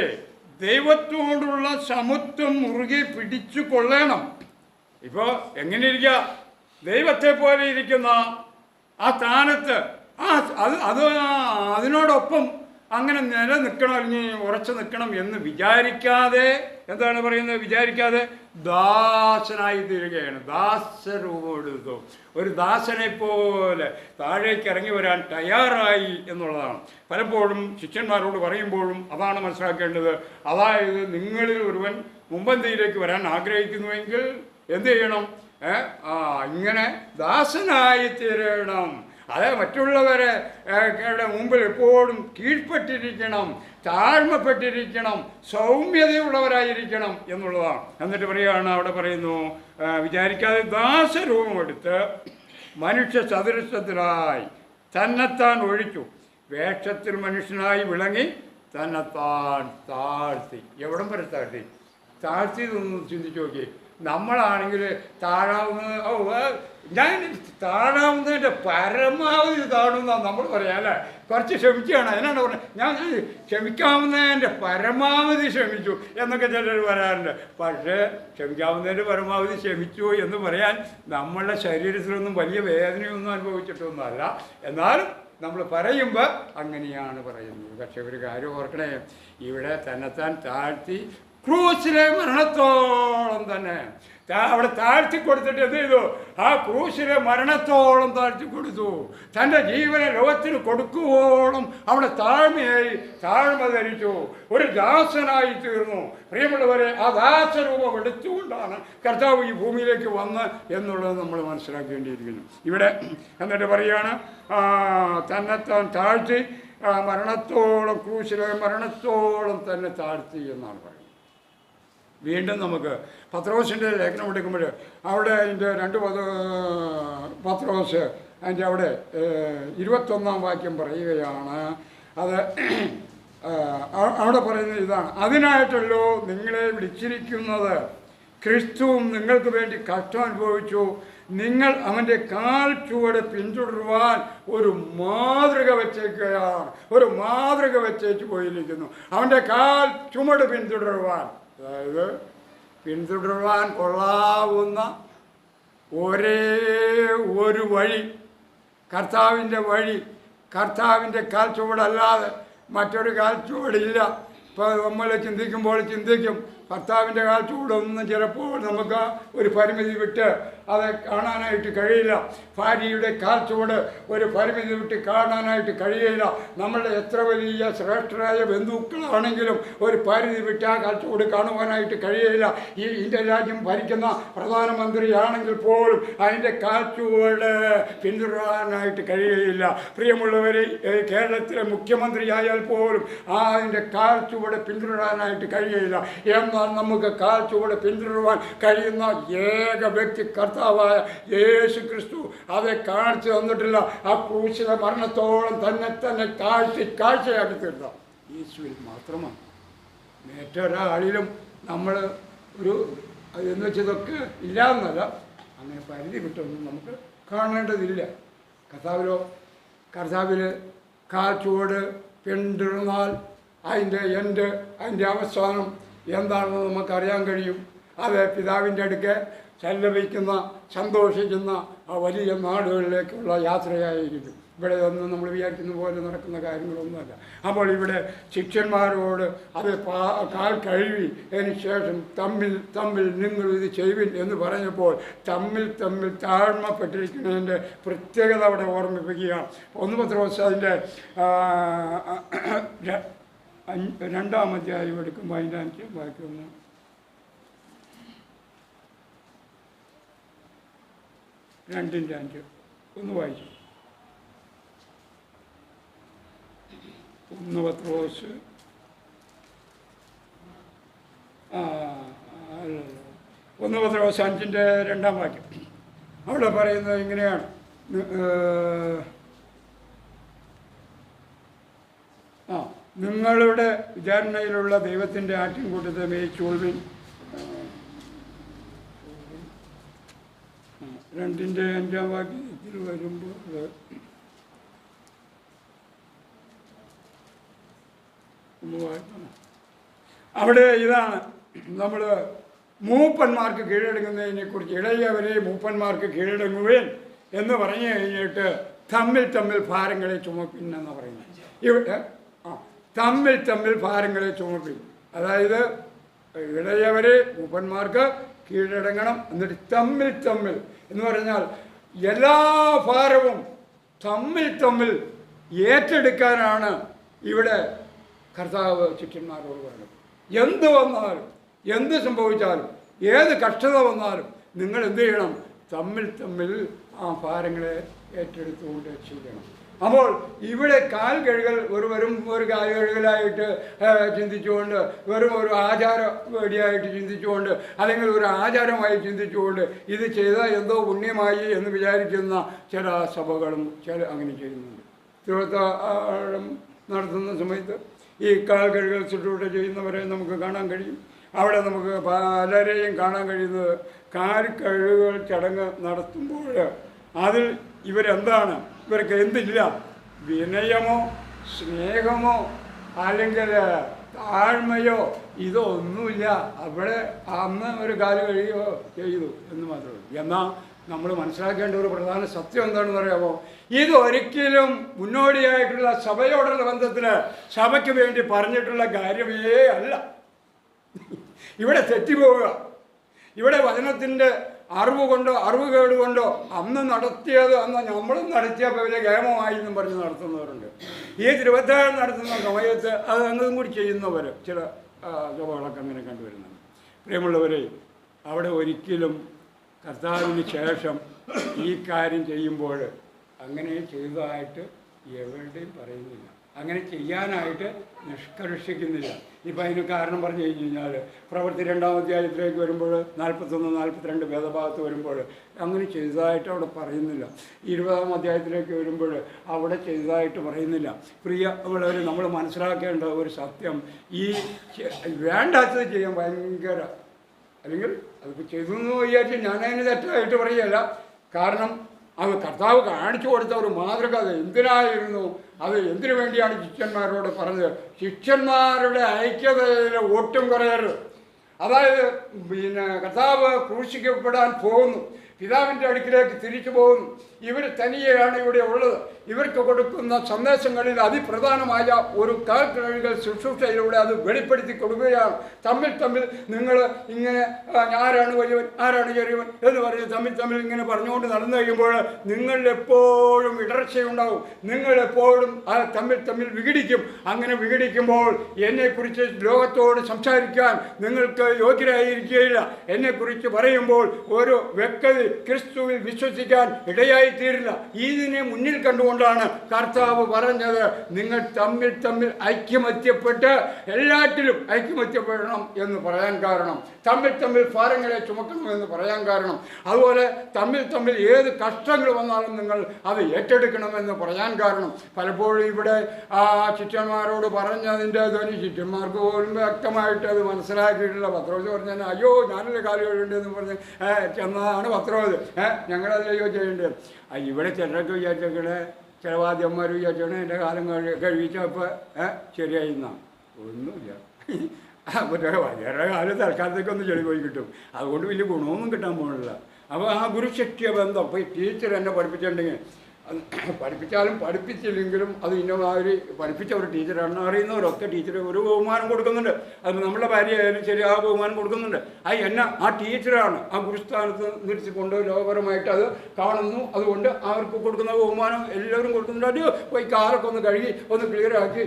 ദൈവത്തോടുള്ള സമത്വം മുറുകെ പിടിച്ചു കൊള്ളണം. ഇപ്പോൾ എങ്ങനെ ഇരിക്കുക? ദൈവത്തെ പോലെ ഇരിക്കുന്ന ആ സ്ഥാനത്ത് അതിനോടൊപ്പം അങ്ങനെ നിലനിൽക്കണം, അല്ലെങ്കിൽ ഉറച്ചു നിൽക്കണം എന്ന് വിചാരിക്കാതെ, എന്താണ് പറയുന്നത്, വിചാരിക്കാതെ ദാസനായി തീരുകയാണ്. ദാസരൂപം എടുത്തു. ഒരു ദാസനെ പോലെ താഴേക്ക് ഇറങ്ങി വരാൻ തയ്യാറായി എന്നുള്ളതാണ്. പലപ്പോഴും ശിഷ്യന്മാരോട് പറയുമ്പോഴും അതാണ് മനസ്സിലാക്കേണ്ടത്. അതായത് നിങ്ങളിൽ ഒരുവൻ മുമ്പന്തിയിലേക്ക് വരാൻ ആഗ്രഹിക്കുന്നുവെങ്കിൽ എന്ത് ചെയ്യണം? ഇങ്ങനെ ദാസനായി തീരണം. അത് മറ്റുള്ളവരെ മുമ്പിൽ എപ്പോഴും കീഴ്പ്പെട്ടിരിക്കണം, താഴ്മപ്പെട്ടിരിക്കണം, സൗമ്യതയുള്ളവരായിരിക്കണം എന്നുള്ളതാണ്. എന്നിട്ട് പറയുകയാണ്, അവിടെ പറയുന്നു, വിചാരിക്കാതെ ദാസരൂപമെടുത്ത് മനുഷ്യ സദൃശത്തിലായി തന്നെത്താൻ ഒഴിച്ചു, വേഷത്തിൽ മനുഷ്യനായി വിളങ്ങി തന്നെത്താൻ താഴ്ത്തി. എവിടം വരെ താഴ്ത്തി? താഴ്ത്തിയതൊന്നും ചിന്തിച്ചു നോക്കി. നമ്മളാണെങ്കിൽ ഞാൻ താഴാവുന്നതിൻ്റെ പരമാവധി താഴുന്ന നമ്മൾ പറയാം അല്ലേ? കുറച്ച് ക്ഷമിക്കുകയാണ്, അതിനാണ് പറഞ്ഞത്. ഞാൻ ക്ഷമിക്കാവുന്നതിൻ്റെ പരമാവധി ക്ഷമിച്ചു എന്നൊക്കെ ചിലർ പറയാറുണ്ട്. പക്ഷേ ക്ഷമിക്കാവുന്നതിൻ്റെ പരമാവധി ക്ഷമിച്ചു എന്ന് പറയാൻ നമ്മളുടെ ശരീരത്തിലൊന്നും വലിയ വേദനയൊന്നും അനുഭവിച്ചിട്ടൊന്നുമല്ല. എന്നാലും നമ്മൾ പറയുമ്പോൾ അങ്ങനെയാണ് പറയുന്നത്. പക്ഷെ ഒരു കാര്യം ഓർക്കണേ, ഇവിടെ തന്നെത്താൻ താഴ്ത്തി ക്രൂസിലെ മരണത്തോളം തന്നെ അവിടെ താഴ്ത്തി കൊടുത്തിട്ട് എന്ത് ചെയ്തു? ആ ക്രൂസിലെ മരണത്തോളം താഴ്ത്തി കൊടുത്തു. തൻ്റെ ജീവനെ ലോകത്തിന് കൊടുക്കുവോളം അവിടെ താഴ്മ ധരിച്ചു, ഒരു ദാസനായി തീർന്നു. പ്രിയമുള്ളവരെ, ആ ദാസരൂപം എടുത്തുകൊണ്ടാണ് കർത്താവ് ഈ ഭൂമിയിലേക്ക് വന്ന് എന്നുള്ളത് നമ്മൾ മനസ്സിലാക്കേണ്ടിയിരിക്കുന്നു. ഇവിടെ എന്നിട്ട് പറയുകയാണ്, തന്നെത്താൻ താഴ്ത്തി മരണത്തോളം, ക്രൂസിലെ മരണത്തോളം തന്നെ താഴ്ത്തി എന്നാണ് പറയുന്നത്. വീണ്ടും നമുക്ക് പത്രോസിൻ്റെ ലേഖനം എടുക്കുമ്പോൾ അവിടെ അതിൻ്റെ 2 പത്രോസ് അതിൻ്റെ അവിടെ 21-ാം വാക്യം പറയുകയാണ്. അത് അവിടെ പറയുന്നത് ഇതാണ്, അതിനായിട്ടല്ലോ നിങ്ങളെ വിളിച്ചിരിക്കുന്നത്, ക്രിസ്തുവും നിങ്ങൾക്ക് വേണ്ടി കഷ്ടം അനുഭവിച്ചു, നിങ്ങൾ അവൻ്റെ കാൽ ചുവട് പിന്തുടരുവാൻ ഒരു മാതൃക വെച്ചേക്കുകയാണ്. ഒരു മാതൃക വെച്ചേച്ച് പോയിരിക്കുന്നു. അവൻ്റെ കാൽ ചുവട് പിന്തുടരുവാൻ, അതായത് പിന്തുടരുവാൻ കൊള്ളാവുന്ന ഒരേ ഒരു വഴി, കർത്താവിൻ്റെ വഴി, കർത്താവിൻ്റെ കാൽ ചുവടല്ലാതെ മറ്റൊരു കാൽ ചുവടില്ല. ഇപ്പോൾ നമ്മൾ ചിന്തിക്കും ഭർത്താവിൻ്റെ കാൽ ചൂടൊന്നും ചിലപ്പോൾ നമുക്ക് ഒരു പരിമിതി വിട്ട് അത് കാണാനായിട്ട് കഴിയില്ല. ഭാര്യയുടെ കാൽ ചുവട് ഒരു പരിമിതി വിട്ട് കാണാനായിട്ട് കഴിയില്ല. നമ്മളുടെ എത്ര വലിയ ശ്രേഷ്ഠരായ ബന്ധുക്കളാണെങ്കിലും ഒരു പരിധി വിട്ട് ആ കാൽ ചുവട് കാണുവാനായിട്ട് കഴിയില്ല. ഈ ഇന്ത്യ രാജ്യം ഭരിക്കുന്ന പ്രധാനമന്ത്രിയാണെങ്കിൽ പോലും അതിൻ്റെ കാൽ ചുവട് പിന്തുടരാനായിട്ട് കഴിയുകയില്ല. പ്രിയമുള്ളവരെ, കേരളത്തിലെ മുഖ്യമന്ത്രിയായാൽ പോലും അതിൻ്റെ കാൽ ചുവട് പിന്തുടരാനായിട്ട് കഴിയുകയില്ല. എന്നാൽ നമുക്ക് കാൽ ചുവട് പിന്തുടരുവാൻ കഴിയുന്ന ഏക വ്യക്തി കർത്താവായ യേശു ക്രിസ്തു. അതെ കാണിച്ചു തന്നിട്ടില്ല. ആ ക്രൂശിലെ മരണത്തോളം തന്നെ കാഴ്ചയാക്കി തീർന്ന യേശുവിൽ മാത്രമാണ്. മറ്റൊരാളിലും നമ്മൾ ഒരു എന്ന് വെച്ചതൊക്കെ ഇല്ല എന്നല്ല, അങ്ങനെ പരിധി വിട്ടൊന്നും നമുക്ക് കാണേണ്ടതില്ല. കർത്താവിൽ കാൽ ചുവട് പിന്തുടർന്നാൽ അതിൻ്റെ അവസാനം എന്താണെന്ന് നമുക്കറിയാൻ കഴിയും. അത് പിതാവിൻ്റെ അടുക്ക് സല്ലപിക്കുന്ന, സന്തോഷിക്കുന്ന ആ വലിയ നാടുകളിലേക്കുള്ള യാത്രയായിരിക്കും. ഇവിടെ ഒന്നും നമ്മൾ വിചാരിക്കുന്ന പോലെ നടക്കുന്ന കാര്യങ്ങളൊന്നുമല്ല. അപ്പോൾ ഇവിടെ ശിഷ്യന്മാരോട് അത് കാൽ കഴുകി അതിന് ശേഷം തമ്മിൽ നിങ്ങൾ ഇത് ചെയ്യുവിൻ എന്ന് പറഞ്ഞപ്പോൾ തമ്മിൽ താഴ്മപ്പെട്ടിരിക്കുന്നതിൻ്റെ പ്രത്യേകത അവിടെ ഓർമ്മിപ്പിക്കുകയാണ്. 1 പത്രോസ് അതിൻ്റെ 2-ാം അധ്യായം എടുക്കുമ്പോൾ അതിൻ്റെ 5 വാക്യം 2:5 ഒന്ന് വായിച്ചു. 1 പത്രോസ് 5:2 അവിടെ പറയുന്നത് ഇങ്ങനെയാണ്, നിങ്ങളുടെ വിചാരണയിലുള്ള ദൈവത്തിൻ്റെ ആട്ടിൻകൂട്ടത്തെ മേയിച്ചോൾവിൻ. 2:5 വാക്യത്തിൽ വരുമ്പോൾ അവിടെ ഇതാണ് നമ്മൾ മൂപ്പന്മാർക്ക് കീഴടങ്ങുന്നതിനെ കുറിച്ച്, ഇളയവരെ മൂപ്പന്മാർക്ക് കീഴടങ്ങുവേൻ എന്ന് പറഞ്ഞു കഴിഞ്ഞിട്ട് തമ്മിൽ തമ്മിൽ ഭാരങ്ങളെ ചുമപ്പിൻ എന്ന് പറയുന്നത്. ഇവിടെ തമ്മിൽ തമ്മിൽ ഭാരങ്ങളെ ചുമപ്പിൻ, അതായത് ഇളയവരെ മൂപ്പന്മാർക്ക് കീഴടങ്ങണം. എന്നിട്ട് തമ്മിൽ തമ്മിൽ എന്ന് പറഞ്ഞാൽ എല്ലാ ഭാരവും തമ്മിൽ തമ്മിൽ ഏറ്റെടുക്കാനാണ് ഇവിടെ കർത്താവ് ശിഷ്യന്മാരോട് പറയുന്നത്. എന്ത് വന്നാലും, എന്ത് സംഭവിച്ചാലും, ഏത് കഷ്ടത വന്നാലും നിങ്ങൾ എന്ത് ചെയ്യണം? തമ്മിൽ തമ്മിൽ ആ ഭാരങ്ങളെ ഏറ്റെടുത്തുകൊണ്ട് ചെയ്യണം. അപ്പോൾ ഇവിടെ കാൽ കഴുകൽ വെറും ഒരു കാൽ കഴുകലായിട്ട് ചിന്തിച്ചുകൊണ്ട്, വെറും ഒരു ആചാര വേടിയായിട്ട് ചിന്തിച്ചുകൊണ്ട്, അല്ലെങ്കിൽ ഒരു ആചാരമായി ചിന്തിച്ചുകൊണ്ട് ഇത് ചെയ്താൽ എന്തോ പുണ്യമായി എന്ന് വിചാരിക്കുന്ന ചില സഭകളും അങ്ങനെ ചെയ്യുന്നുണ്ട്. തിരുവത്താഴം നടത്തുന്ന സമയത്ത് ഈ കാൽ കഴുകൽ ശുശ്രൂഷ ചെയ്യുന്നവരെ നമുക്ക് കാണാൻ കഴിയും. അവിടെ നമുക്ക് പലരെയും കാണാൻ കഴിയുന്നത് കാൽ കഴുകൽ ചടങ്ങ് നടത്തുമ്പോൾ അതിൽ ഇവരെന്താണ്, ഇവർക്ക് എന്തില്ല? വിനയമോ സ്നേഹമോ അല്ലെങ്കിൽ താഴ്മയോ ഇതൊന്നുമില്ല. അവിടെ അന്ന് ഒരു കാല് കഴിയുകയോ ചെയ്തു എന്ന് മാത്രമേ ഉള്ളൂ. എന്നാൽ നമ്മൾ മനസ്സിലാക്കേണ്ട ഒരു പ്രധാന സത്യം എന്താണെന്ന് പറയാമോ? ഇതൊരിക്കലും മുന്നോടിയായിട്ടുള്ള സഭയോടുള്ള ബന്ധത്തിൽ സഭയ്ക്ക് വേണ്ടി പറഞ്ഞിട്ടുള്ള കാര്യമേ അല്ല. ഇവിടെ തെറ്റിപ്പോവുക, ഇവിടെ വചനത്തിൻ്റെ അറിവുകേട് കൊണ്ടോ അന്ന് നടത്തിയത് അന്ന് നമ്മളും നടത്തിയപ്പോൾ വലിയ ഗേമമായി എന്നും പറഞ്ഞ് നടത്തുന്നവരുണ്ട്. ഈ തിരുവത്താഴം നടത്തുന്ന സമയത്ത് അത് എന്നതും കൂടി ചെയ്യുന്നവർ ചില സഭകളൊക്കെ അങ്ങനെ കണ്ടുവരുന്നുണ്ട്. പ്രിയമുള്ളവരെ, അവിടെ ഒരിക്കലും കർത്താവിന് ശേഷം ഈ കാര്യം ചെയ്യുമ്പോൾ അങ്ങനെ ചെയ്തതായിട്ട് എവിടെയും പറയുന്നില്ല, അങ്ങനെ ചെയ്യാനായിട്ട് നിഷ്കർഷിക്കുന്നില്ല. ഇപ്പം അതിന് കാരണം പറഞ്ഞു കഴിഞ്ഞ് കഴിഞ്ഞാൽ പ്രവൃത്തി 2-ാം അധ്യായത്തിലേക്ക് വരുമ്പോൾ 41-42 വേദഭാഗത്ത് വരുമ്പോൾ അങ്ങനെ ചെയ്തതായിട്ട് അവിടെ പറയുന്നില്ല. 20-ാം അധ്യായത്തിലേക്ക് വരുമ്പോൾ അവിടെ ചെയ്തതായിട്ട് പറയുന്നില്ല. പ്രിയമുള്ളവർ, നമ്മൾ മനസ്സിലാക്കേണ്ട ഒരു സത്യം, ഈ വേണ്ടാത്തത് ചെയ്യാൻ ഭയങ്കര, അല്ലെങ്കിൽ അതിപ്പോൾ ചെയ്തു എന്ന് വിചാരിച്ച് ഞാനതിന് തെറ്റായിട്ട് പറയുകയല്ല. കാരണം അത് കർത്താവ് കാണിച്ചു കൊടുത്ത ഒരു മാതൃക അത് എന്തിനായിരുന്നു, അത് എന്തിനു വേണ്ടിയാണ് ശിഷ്യന്മാരോട് പറഞ്ഞത്? ശിഷ്യന്മാരുടെ ഐക്യതയിൽ ഒട്ടും കുറയരുത്. അതായത് കർത്താവ് ക്രൂശിക്കപ്പെടാൻ പോകുന്നു, പിതാവിൻ്റെ അടുക്കിലേക്ക് തിരിച്ചു പോകുന്നു, ഇവർ തനിയെയാണ് ഇവിടെ ഉള്ളത്. ഇവർക്ക് കൊടുക്കുന്ന സന്ദേശങ്ങളിൽ അതിപ്രധാനമായ ഒരു കാൽ കഴുകൽ ശുശ്രൂഷയിലൂടെ അത് വെളിപ്പെടുത്തി കൊടുക്കുകയാണ്. തമ്മിൽ നിങ്ങൾ ഇങ്ങനെ ആരാണ് വലിയവൻ ആരാണ് ചെറിയവൻ എന്ന് പറഞ്ഞ് തമ്മിൽ ഇങ്ങനെ പറഞ്ഞുകൊണ്ട് നടന്നു കഴിയുമ്പോൾ നിങ്ങളെപ്പോഴും ഇടർച്ചയുണ്ടാവും, നിങ്ങളെപ്പോഴും ആ തമ്മിൽ വിഘടിക്കും. അങ്ങനെ വിഘടിക്കുമ്പോൾ എന്നെക്കുറിച്ച് ലോകത്തോട് സംസാരിക്കാൻ നിങ്ങൾക്ക് യോഗ്യരായിരിക്കുകയില്ല. എന്നെക്കുറിച്ച് പറയുമ്പോൾ ഒരു വ്യക്തി ക്രിസ്തുവിൽ വിശ്വസിക്കാൻ ഇടയായിത്തീരില്ല. ഇതിനെ മുന്നിൽ കണ്ടുകൊണ്ടാണ് കർത്താവ് പറഞ്ഞത്, നിങ്ങൾ തമ്മിൽ ഐക്യമത്യപ്പെട്ട് എല്ലാറ്റിലും ഐക്യമത്യപ്പെടണം എന്ന് പറയാൻ കാരണം, തമ്മിൽ ഭാരങ്ങളെ ചുമക്കണം എന്ന് പറയാൻ കാരണം, അതുപോലെ തമ്മിൽ ഏത് കഷ്ടങ്ങൾ വന്നാലും നിങ്ങൾ അത് ഏറ്റെടുക്കണമെന്ന് പറയാൻ കാരണം. പലപ്പോഴും ഇവിടെ ആ ശിഷ്യന്മാരോട് പറഞ്ഞതിൻ്റെ ധ്വനി ശിഷ്യന്മാർക്ക് പോലും വ്യക്തമായിട്ട് അത് മനസ്സിലാക്കിയിട്ടില്ല. പത്രോസ് പറഞ്ഞാൽ അയ്യോ ഞാനൊരു കാലം കഴിയേണ്ടതെന്ന് പറഞ്ഞ് ചെന്നതാണ് പത്രോസ്. ഞങ്ങളതല്ലയോ ചെയ്യേണ്ടത്. ഇവിടെ ചിലരൊക്കെ വിചാരിച്ചേക്കണേ, ചില വാദ്യന്മാർ വിചാരിച്ചോണേ എൻ്റെ കാലം കഴിച്ചപ്പോൾ ശരിയായി എന്നാണ്. ഒന്നുമില്ല. മറ്റേ വളരെ കാലം തൽക്കാലത്തേക്കൊന്ന് ചെളി പോയി കിട്ടും, അതുകൊണ്ട് വലിയ ഗുണമൊന്നും കിട്ടാൻ പോകുന്നില്ല. അപ്പോൾ ആ ഗുരുശിഷ്യ ബന്ധം, ഇപ്പോൾ ഈ ടീച്ചർ എന്നെ പഠിപ്പിച്ചിട്ടുണ്ടെങ്കിൽ പഠിപ്പിച്ചാലും പഠിപ്പിച്ചില്ലെങ്കിലും അത് ഇന്നമാതിരി പഠിപ്പിച്ച ഒരു ടീച്ചറാണെന്ന് അറിയുന്നവരൊക്കെ ടീച്ചർ ഒരു ബഹുമാനം കൊടുക്കുന്നുണ്ട്. അത് നമ്മുടെ ഭാര്യ ആയാലും ശരി ആ ബഹുമാനം കൊടുക്കുന്നുണ്ട്. ആ ടീച്ചറാണ് ആ ഗുരുസ്ഥാനത്ത് നിർത്തിക്കൊണ്ട് ലോകപരമായിട്ട് അത് കാണുന്നു. അതുകൊണ്ട് അവർക്ക് കൊടുക്കുന്ന ബഹുമാനം എല്ലാവരും കൊടുക്കുന്നുണ്ട്. അത് പോയി കാലൊക്കെ ഒന്ന് കഴുകി ഒന്ന് ക്ലിയറാക്കി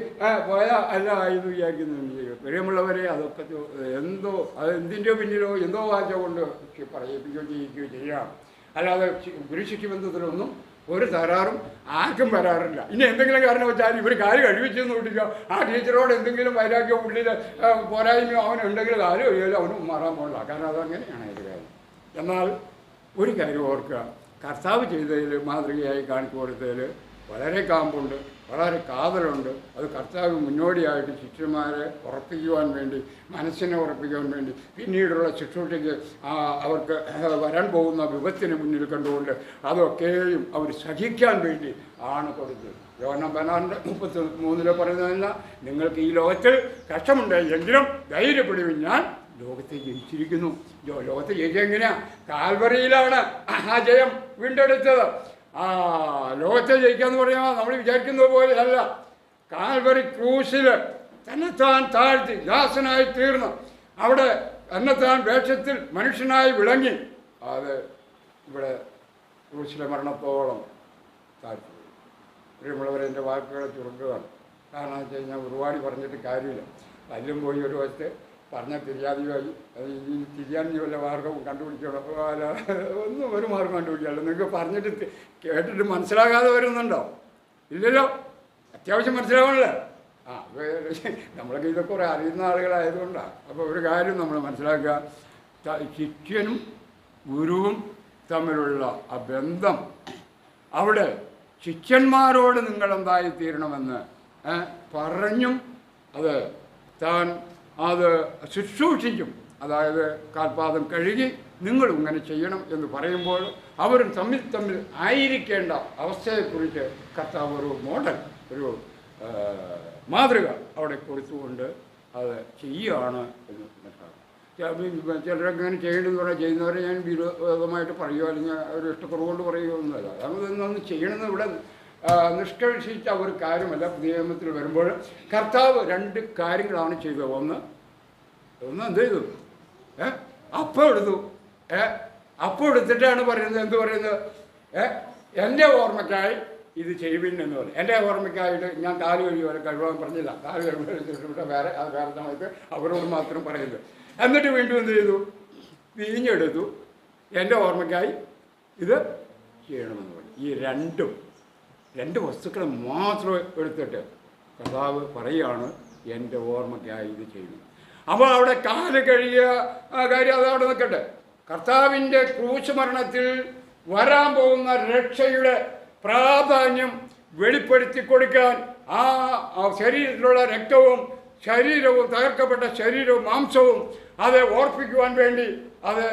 പോയാൽ അല്ല എന്ന് വിചാരിക്കുന്നുണ്ട്. പ്രിയമുള്ളവരെ, അതൊക്കെ എന്തോ അത് എന്തിൻ്റെയോ പിന്നിലോ എന്തോ വാച കൊണ്ട് പറയിപ്പിക്കുകയോ ചെയ്യിക്കുകയോ ചെയ്യാം. അല്ലാതെ ഗുരുശിഷ്യ ബന്ധത്തിലൊന്നും ഒരു തകരാറും ആർക്കും വരാറില്ല. ഇനി എന്തെങ്കിലും കാരണം വെച്ചാൽ ഇവർ കാര്യം കഴിവിച്ചെന്ന് കൂട്ടിക്കോ, ആ ടീച്ചറോട് എന്തെങ്കിലും വൈരാഗ്യോ ഉള്ളിൽ പോരായ്മയോ അവനുണ്ടെങ്കിൽ കാര്യം കഴിയാലും അവനും മാറാൻ പോകില്ല. കാരണം അതങ്ങനെയാണ് അതിൻ്റെ കാര്യം. എന്നാൽ ഒരു കാര്യം ഓർക്കുക, കർത്താവ് ചെയ്തതിൽ മാതൃകയായി കാണിച്ചു കൊടുത്തതിൽ വളരെ കാമ്പുണ്ട്, വളരെ കാതലുണ്ട്. അത് കർത്താവ് മുന്നോടിയായിട്ട് ശിഷ്യന്മാരെ ഉറപ്പിക്കുവാൻ വേണ്ടി, മനസ്സിനെ ഉറപ്പിക്കുവാൻ വേണ്ടി, പിന്നീടുള്ള ശുശ്രൂഷയ്ക്ക് അവർക്ക് വരാൻ പോകുന്ന വിപത്തിന് മുന്നിൽ കണ്ടുകൊണ്ട് അതൊക്കെയും അവർ സഹിക്കാൻ വേണ്ടി ആണ് കൊടുത്തത്. യോഹന്നാൻ 16:33 പറയുന്നതല്ല, നിങ്ങൾക്ക് ഈ ലോകത്തിൽ കഷ്ടമുണ്ട്, എങ്കിലും ധൈര്യപ്പെടുവിൻ, ഞാൻ ലോകത്തെ ജയിച്ചിരിക്കുന്നു. ലോകത്തെ ജയിച്ചെങ്ങനെയാ? കാൽവറിയിലാണ് ആ ജയം വീണ്ടെടുത്തത്. ലോകത്തെ ജയിക്കാന്ന് പറയുമ്പോൾ നമ്മൾ വിചാരിക്കുന്നത് പോലെ അല്ല. കാൽവറി ക്രൂശിൽ തന്നെത്താൻ താഴ്ത്തി ദാസനായി തീർന്ന് അവിടെ തന്നെത്താൻ വേഷത്തിൽ മനുഷ്യനായി വിളങ്ങി അത് ഇവിടെ ക്രൂശിലെ മരണത്തോളം താഴ്ത്തി. പ്രിയമുള്ളവരെ, എൻ്റെ വാക്കുകളെ ചുരുക്കുകയാണ്. കാരണം എന്ന് വെച്ച് കഴിഞ്ഞാൽ ഒരുപാട് പറഞ്ഞിട്ട് കാര്യമില്ല. അതിലും പോയി ഒരു വശത്ത് പറഞ്ഞാൽ തിരിയാതെയായി. അത് ഇനി തിരിയാൻ വല്ല മാർഗവും കണ്ടുപിടിക്കണം. ഒന്നും ഒരു മാർഗം കണ്ടുപിടിക്കാമല്ലോ. നിങ്ങൾക്ക് പറഞ്ഞിട്ട് കേട്ടിട്ട് മനസ്സിലാകാതെ വരുന്നുണ്ടോ? ഇല്ലല്ലോ. അത്യാവശ്യം മനസ്സിലാവണല്ലേ? നമ്മളൊക്കെ ഇതൊക്കെ കുറേ അറിയുന്ന ആളുകളായതുകൊണ്ടാണ്. അപ്പോൾ ഒരു കാര്യം നമ്മൾ മനസ്സിലാക്കുക, ശിഷ്യനും ഗുരുവും തമ്മിലുള്ള ആ ബന്ധം, അവിടെ ശിഷ്യന്മാരോട് നിങ്ങളെന്തായിത്തീരണമെന്ന് പറഞ്ഞും അത് താൻ അത് ശുശ്രൂഷിക്കും. അതായത് കാൽപാദം കഴുകി നിങ്ങളും ഇങ്ങനെ ചെയ്യണം എന്ന് പറയുമ്പോൾ അവരും തമ്മിൽ ആയിരിക്കേണ്ട അവസ്ഥയെക്കുറിച്ച് കർത്താവ് ഒരു മോഡൽ, ഒരു മാതൃക അവിടെ കൊടുത്തുകൊണ്ട് അത് ചെയ്യുകയാണ് എന്ന് മനസ്സിലാക്കും. ചിലരൊക്കെ അങ്ങനെ ചെയ്യണമെന്ന് പറഞ്ഞാൽ ചെയ്യുന്നവരെ ഞാൻ വിരോധമായിട്ട് പറയുക, അല്ലെങ്കിൽ ഒരു ഇഷ്ടക്കുറവുകൊണ്ട് പറയുകയൊന്നുമല്ല. അതൊന്നും ചെയ്യണമെന്ന് ഇവിടെ നിഷ്കർഷിച്ച ഒരു കാര്യമല്ല. നിയമത്തിൽ വരുമ്പോൾ കർത്താവ് 2 കാര്യങ്ങളാണ് ചെയ്തത്. ഒന്ന് എന്ത് ചെയ്തു? അപ്പം എടുത്തു. അപ്പം എടുത്തിട്ടാണ് പറയുന്നത്, എന്ത് പറയുന്നത്? എൻ്റെ ഓർമ്മയ്ക്കായി ഇത് ചെയ്യുവിൻ എന്ന് പറയും. എൻ്റെ ഓർമ്മയ്ക്കായിട്ട് ഞാൻ കാല് കഴുകി വരെ കഴിവാൻ പറഞ്ഞില്ല. കാല് കഴുകി വേറെ അത് വേറെ സമയത്ത് അവരോട് മാത്രം പറയുന്നത്. എന്നിട്ട് വീണ്ടും എന്ത് ചെയ്തു? വീഞ്ഞെടുത്തു. എൻ്റെ ഓർമ്മയ്ക്കായി ഇത് ചെയ്യണമെന്ന് പറയും. ഈ 2 വസ്തുക്കളെ മാത്രം എടുത്തിട്ട് കർത്താവ് പറയുകയാണ്, എൻ്റെ ഓർമ്മയ്ക്കായി ഇത് ചെയ്യുന്നു. അപ്പോൾ അവിടെ കാല് കഴുകിയ കാര്യം അതവിടെ നിൽക്കട്ടെ. കർത്താവിൻ്റെ ക്രൂശ് മരണത്തിൽ വരാൻ പോകുന്ന രക്ഷയുടെ പ്രാധാന്യം വെളിപ്പെടുത്തി കൊടുക്കാൻ ആ ശരീരത്തിലുള്ള രക്തവും ശരീരവും, തകർക്കപ്പെട്ട ശരീരവും മാംസവും അത് ഓർപ്പിക്കുവാൻ വേണ്ടി അത്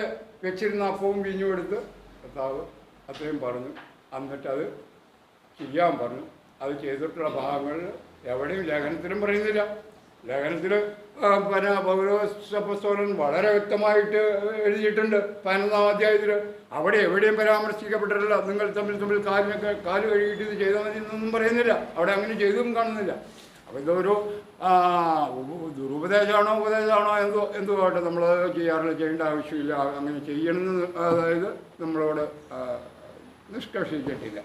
വെച്ചിരുന്ന അപ്പവും വീഞ്ഞും എടുത്ത് കർത്താവ് അത്രയും പറഞ്ഞു. എന്നിട്ടത് ചെയ്യാൻ പറഞ്ഞു. അത് ചെയ്തിട്ടുള്ള ഭാഗങ്ങളിൽ എവിടെയും ലേഖനത്തിലും പറയുന്നില്ല. ലേഖനത്തിൽ പൗലോസ് വളരെ വ്യക്തമായിട്ട് എഴുതിയിട്ടുണ്ട് 11-ാം അധ്യായത്തിൽ. അവിടെ എവിടെയും പരാമർശിക്കപ്പെട്ടിട്ടില്ല. നിങ്ങൾ തമ്മിൽ കാല് കഴുകിയിട്ട് ഇത് ചെയ്താൽ മതി എന്നൊന്നും പറയുന്നില്ല. അവിടെ അങ്ങനെ ചെയ്തും കാണുന്നില്ല. അപ്പോൾ ഇതൊരു ഉപദേശമാണോ എന്തോ ആട്ടെ, നമ്മളത് ചെയ്യാറില്ല, ചെയ്യേണ്ട ആവശ്യമില്ല, അങ്ങനെ ചെയ്യണമെന്ന് അതായത് നമ്മളോട് നിഷ്കർഷിച്ചിട്ടില്ല.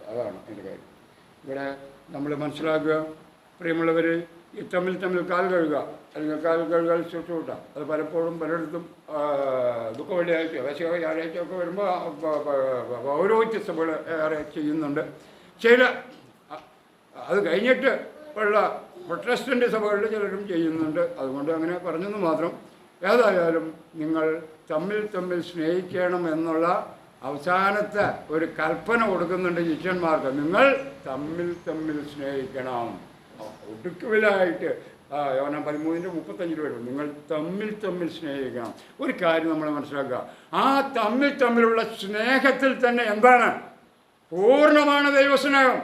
അതാണ് എൻ്റെ കാര്യം. ഇവിടെ നമ്മൾ മനസ്സിലാക്കുക, പ്രിയമുള്ളവർ, ഈ തമ്മിൽ കാൽ കഴുകുക അല്ലെങ്കിൽ കാൽ കഴുകാൻ ശുശ്രൂഷ അത് പലപ്പോഴും പലയിടത്തും ദുഃഖവെള്ളിയാഴ്ച, വ്യാഴാഴ്ചയൊക്കെ വരുമ്പോൾ പൗരോഹിത്യ സഭകൾ ഏറെ ചെയ്യുന്നുണ്ട്. അത് കഴിഞ്ഞിട്ട് ഉള്ള പ്രൊട്ടസ്റ്റൻ്റ് സഭകളിൽ ചിലരും ചെയ്യുന്നുണ്ട്. അതുകൊണ്ട് അങ്ങനെ പറഞ്ഞെന്ന് മാത്രം. ഏതായാലും നിങ്ങൾ തമ്മിൽ സ്നേഹിക്കണം എന്നുള്ള അവസാനത്തെ ഒരു കൽപ്പന കൊടുക്കുന്നുണ്ട് ശിഷ്യന്മാർക്ക്. നിങ്ങൾ തമ്മിൽ സ്നേഹിക്കണം. ഒടുക്കലായിട്ട് യോഹന്നാൻ 13:35 വരും. നിങ്ങൾ തമ്മിൽ സ്നേഹിക്കണം. ഒരു കാര്യം നമ്മൾ മനസ്സിലാക്കുക, ആ തമ്മിലുള്ള സ്നേഹത്തിൽ തന്നെ എന്താണ്? പൂർണ്ണമാണ് ദൈവസ്നേഹം.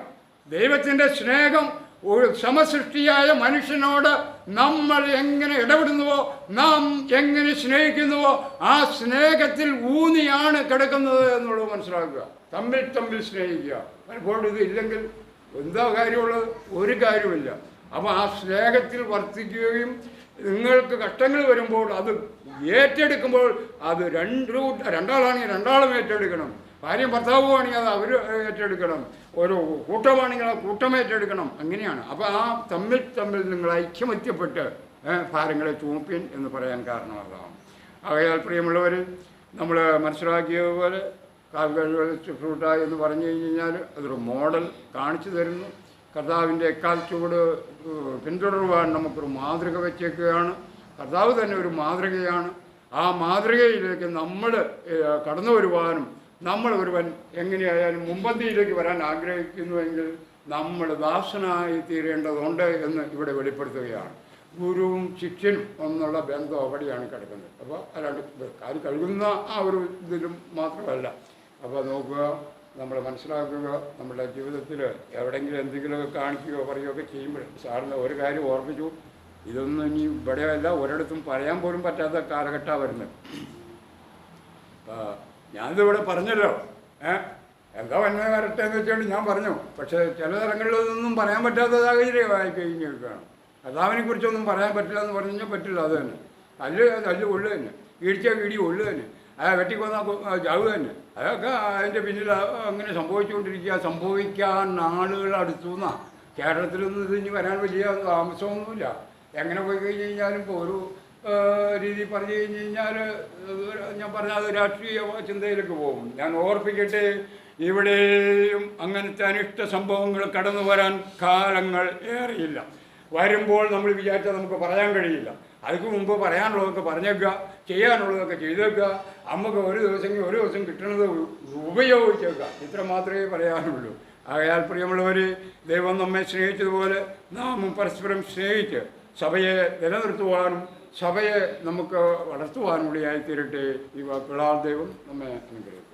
ദൈവത്തിൻ്റെ സ്നേഹം ഒരു സമസൃഷ്ടിയായ മനുഷ്യനോട് നമ്മൾ എങ്ങനെ ഇടപെടുന്നുവോ, നാം എങ്ങനെ സ്നേഹിക്കുന്നുവോ, ആ സ്നേഹത്തിൽ ഊന്നിയാണ് കിടക്കുന്നത് എന്നുള്ളത് മനസ്സിലാക്കുക. തമ്മിൽ സ്നേഹിക്കുക. പലപ്പോഴും ഇത് ഇല്ലെങ്കിൽ എന്താ കാര്യമുള്ളത്? ഒരു കാര്യമില്ല. അപ്പോൾ ആ സ്നേഹത്തിൽ വർത്തിക്കുകയും നിങ്ങൾക്ക് കഷ്ടങ്ങൾ വരുമ്പോൾ അത് ഏറ്റെടുക്കുമ്പോൾ അത് രണ്ടാളാണെങ്കിൽ രണ്ടാളും ഏറ്റെടുക്കണം. ഭാര്യയും ഭർത്താവുമാണെങ്കിൽ അത് അവർ ഏറ്റെടുക്കണം. ഓരോ കൂട്ടമാണെങ്കിൽ ആ കൂട്ടം ഏറ്റെടുക്കണം. അങ്ങനെയാണ്. അപ്പോൾ ആ തമ്മിൽ നിങ്ങൾ ഐക്യമത്യപ്പെട്ട് ഭാരങ്ങളെ ചുമപ്പിൻ എന്ന് പറയാൻ കാരണം അതാണ്. ആകയാൽ പ്രിയമുള്ളവർ, നമ്മൾ മനസ്സിലാക്കിയതുപോലെ കാൽകഴുകൽ ശുശ്രൂഷ എന്ന് പറഞ്ഞു കഴിഞ്ഞാൽ അതൊരു മോഡൽ കാണിച്ചു തരുന്നു. കർത്താവിൻ്റെ എക്കാൽ ചുവട് പിന്തുടരുവാൻ നമുക്കൊരു മാതൃക വെച്ചേക്കുകയാണ്. കർത്താവ് തന്നെ ഒരു മാതൃകയാണ്. ആ മാതൃകയിലേക്ക് നമ്മൾ കടന്നു വരുവാനും നമ്മൾ ഒരുവൻ എങ്ങനെയായാലും മുമ്പന്തിയിലേക്ക് വരാൻ ആഗ്രഹിക്കുന്നുവെങ്കിൽ നമ്മൾ ദാസനായി തീരേണ്ടതുണ്ട് എന്ന് ഇവിടെ വെളിപ്പെടുത്തുകയാണ്. ഗുരുവും ശിഷ്യനും എന്നുള്ള ബന്ധം അവിടെയാണ് കിടക്കുന്നത്. അപ്പോൾ അല്ലാണ്ട് അത് കഴുകുന്ന ആ ഒരു ഇതിലും മാത്രമല്ല. അപ്പോൾ നോക്കുക, നമ്മൾ മനസ്സിലാക്കുക, നമ്മുടെ ജീവിതത്തിൽ എവിടെയെങ്കിലും എന്തെങ്കിലുമൊക്കെ കാണിക്കുകയോ പറയുകയൊക്കെ ചെയ്യുമ്പോൾ സാറിന് ഒരു കാര്യം ഓർമ്മിച്ചു, ഇതൊന്നും ഇനി ഇവിടെയല്ല ഒരിടത്തും പറയാൻ പോലും പറ്റാത്ത കാലഘട്ടമാണ് വരുന്നത്. ഞാനിതിവിടെ പറഞ്ഞല്ലോ, എന്താ വന്നത് വരട്ടെ എന്ന് വെച്ചുകൊണ്ട് ഞാൻ പറഞ്ഞു. പക്ഷേ ചില തലങ്ങളിലൊന്നും പറയാൻ പറ്റാത്ത സാഹചര്യമായി കഴിഞ്ഞ് നിൽക്കുകയാണ്. കർത്താവിനെക്കുറിച്ചൊന്നും പറയാൻ പറ്റില്ല എന്ന് പറഞ്ഞു കഴിഞ്ഞാൽ പറ്റില്ല. അത് തന്നെ തല്ല് കൊള്ളു തന്നെ, ഇടി കൊള്ളു തന്നെ, വെട്ടിക്കൊന്ന ചാവ് തന്നെ. അതൊക്കെ അതിൻ്റെ പിന്നിൽ അങ്ങനെ സംഭവിച്ചുകൊണ്ടിരിക്കുക. സംഭവിക്കാൻ നാളുകൾ അടുത്തു എന്നാ. കേരളത്തിലൊന്നും ഇത് ഇനി വരാൻ വലിയ താമസമൊന്നുമില്ല. എങ്ങനെ പോയി കഴിഞ്ഞ് കഴിഞ്ഞാലും ഇപ്പോൾ ഒരു രീതി പറഞ്ഞു കഴിഞ്ഞ് കഴിഞ്ഞാൽ ഞാൻ പറഞ്ഞ അത് രാഷ്ട്രീയ ചിന്തയിലേക്ക് പോകും. ഞാൻ ഓർപ്പിക്കട്ടെ, ഇവിടെയും അങ്ങനത്തെ അനിഷ്ട സംഭവങ്ങൾ കടന്നു വരാൻ കാലങ്ങൾ ഏറെയില്ല. വരുമ്പോൾ നമ്മൾ വിചാരിച്ചാൽ നമുക്ക് പറയാൻ കഴിയില്ല. അതിന് മുമ്പ് പറയാനുള്ളതൊക്കെ പറഞ്ഞേക്കുക, ചെയ്യാനുള്ളതൊക്കെ ചെയ്തേക്കുക. നമുക്ക് ഒരു ദിവസം കിട്ടുന്നത് ഉപയോഗിച്ചേക്കുക. ഇത്ര മാത്രമേ പറയാനുള്ളൂ. ആകയാൽ പ്രിയമുള്ളവർ, ദൈവം നമ്മെ സ്നേഹിച്ചതുപോലെ നാം പരസ്പരം സ്നേഹിച്ച് സഭയെ നിലനിർത്തുവാനും സഭയെ നമുക്ക് വളർത്തുവാനും കൂടിയായിത്തീരട്ടെ. ഈ വാക്കുകളാൽ ദൈവം നമ്മെ അനുഗ്രഹിക്കും.